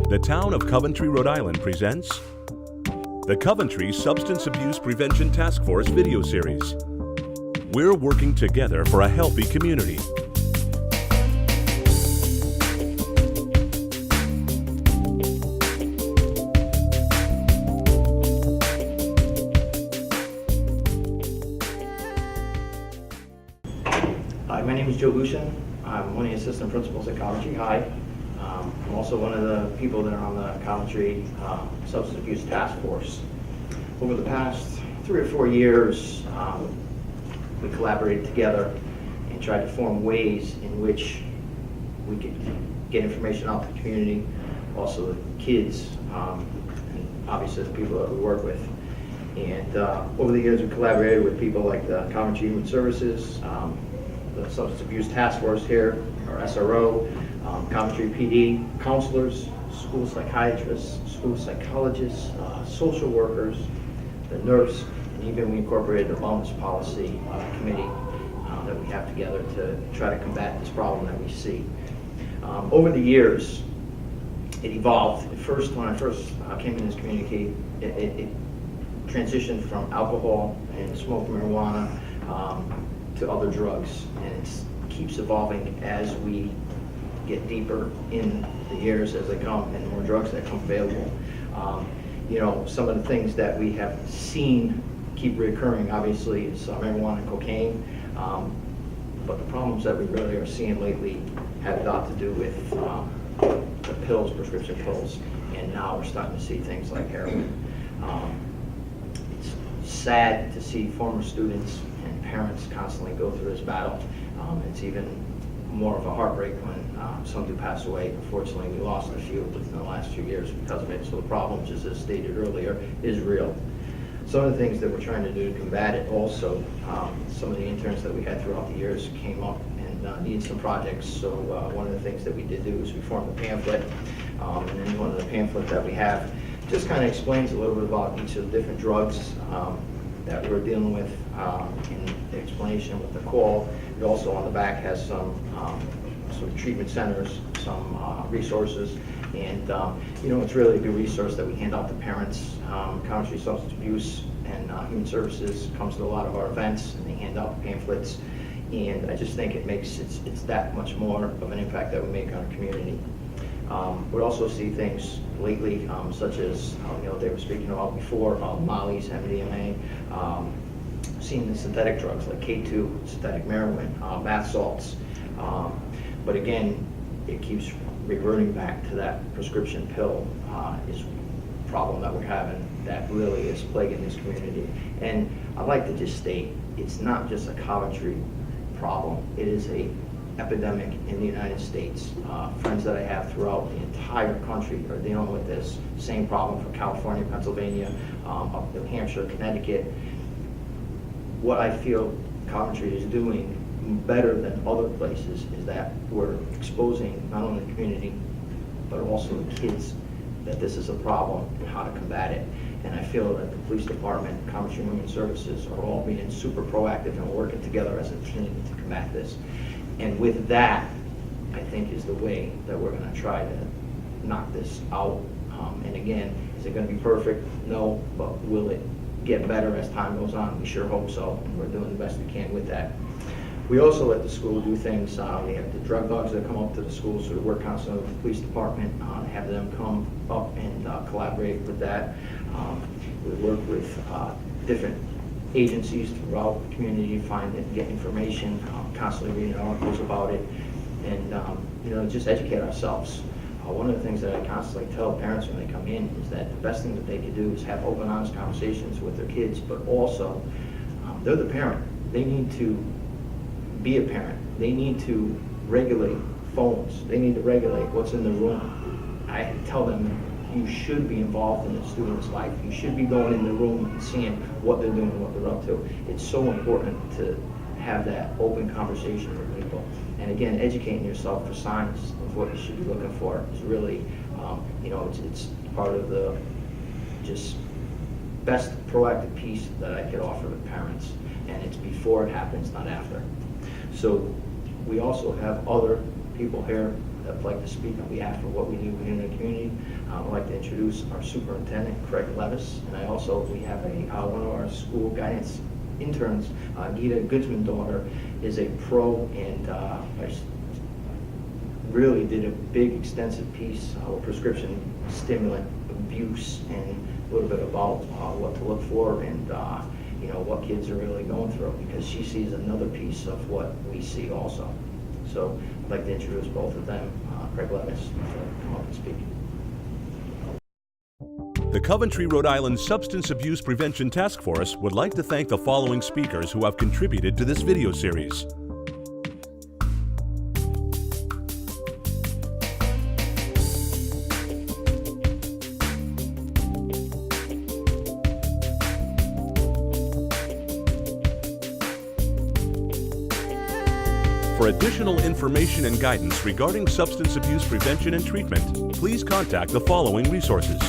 The town of Coventry, Rhode Island presents the Coventry Substance Abuse Prevention Task Force video series. We're working together for a healthy community. Hi, my name is Lucian. I'm one of the assistant principals at Coventry High. I'm also one of the people that are on the Coventry Substance Abuse Task Force. Over the past 3 or 4 years, we collaborated together and tried to form ways in which we could get information out to the community, also the kids, and obviously the people that we work with. And over the years, we collaborated with people like the Coventry Human Services, the Substance Abuse Task Force here, our SRO, Coventry PD, counselors, school psychiatrists, school psychologists, social workers, the nurse, and even we incorporated the wellness policy committee that we have together to try to combat this problem that we see. Over the years, it evolved. At first, when I first came in this community, it transitioned from alcohol and smoke marijuana to other drugs, and it keeps evolving as we get deeper in the years as they come and more drugs that come available. You know, some of the things that we have seen keep reoccurring, obviously, is marijuana and cocaine, but the problems that we really are seeing lately have a lot to do with the pills, prescription pills, and now we're starting to see things like heroin. It's sad to see former students and parents constantly go through this battle. It's even more of a heartbreak when some do pass away. Unfortunately, we lost a few within the last few years because of it. So the problem, just as stated earlier, is real. Some of the things that we're trying to do to combat it also, some of the interns that we had throughout the years came up and needed some projects. So one of the things that we did do is we formed a pamphlet. And then one of the pamphlets that we have just kind of explains a little bit about each of the different drugs that we're dealing with in the explanation with the call. It also on the back has some treatment centers, some resources, and you know, it's really a good resource that we hand out to parents. Coventry Substance Abuse and Human Services comes to a lot of our events, and they hand out the pamphlets, and I just think it makes it's that much more of an impact that we make on our community. We also see things lately, such as you know, they were speaking about before, mollies, MDMA, seeing the synthetic drugs like K2, synthetic heroin, bath salts. But again, it keeps reverting back to that prescription pill is a problem that we're having that really is plaguing this community. And I'd like to just state, it's not just a Coventry problem, it is a epidemic in the United States. Friends that I have throughout the entire country are dealing with this same problem from California, Pennsylvania, up New Hampshire, Connecticut. What I feel Coventry is doing better than other places is that we're exposing not only the community, but also the kids that this is a problem and how to combat it. And I feel that the police department, Coventry Human Services are all being super proactive and working together as a team to combat this. And with that, I think is the way that we're going to try to knock this out. And again, is it going to be perfect? No, but will it get better as time goes on? We sure hope so, and we're doing the best we can with that. We also let the school do things. We have the drug dogs that come up to the school, so we work constantly with the police department, have them come up and collaborate with that. We work with different agencies throughout the community, find and get information, constantly reading articles about it, and you know, just educate ourselves. One of the things that I constantly tell parents when they come in is that the best thing that they can do is have open, honest conversations with their kids, but also they're the parent. They need to be a parent. They need to regulate phones. They need to regulate what's in the room. I tell them, you should be involved in the student's life. You should be going in the room and seeing what they're doing, what they're up to. It's so important to have that open conversation with people. And again, educating yourself for signs of what you should be looking for is really, you know, it's part of the just best proactive piece that I could offer to parents. And it's before it happens, not after. So we also have other people here that would like to speak on behalf of what we do in the community. I'd like to introduce our superintendent, Craig Levis, and we have one of our school guidance interns, Gita Goodsman's daughter, is a pro and really did a big extensive piece with prescription stimulant abuse and a little bit about what to look for and what kids are really going through, because she sees another piece of what we see also. So I'd like to introduce both of them. Craig Levis, to come up and speak. The Coventry, Rhode Island Substance Abuse Prevention Task Force would like to thank the following speakers who have contributed to this video series. For additional information and guidance regarding substance abuse prevention and treatment, please contact the following resources.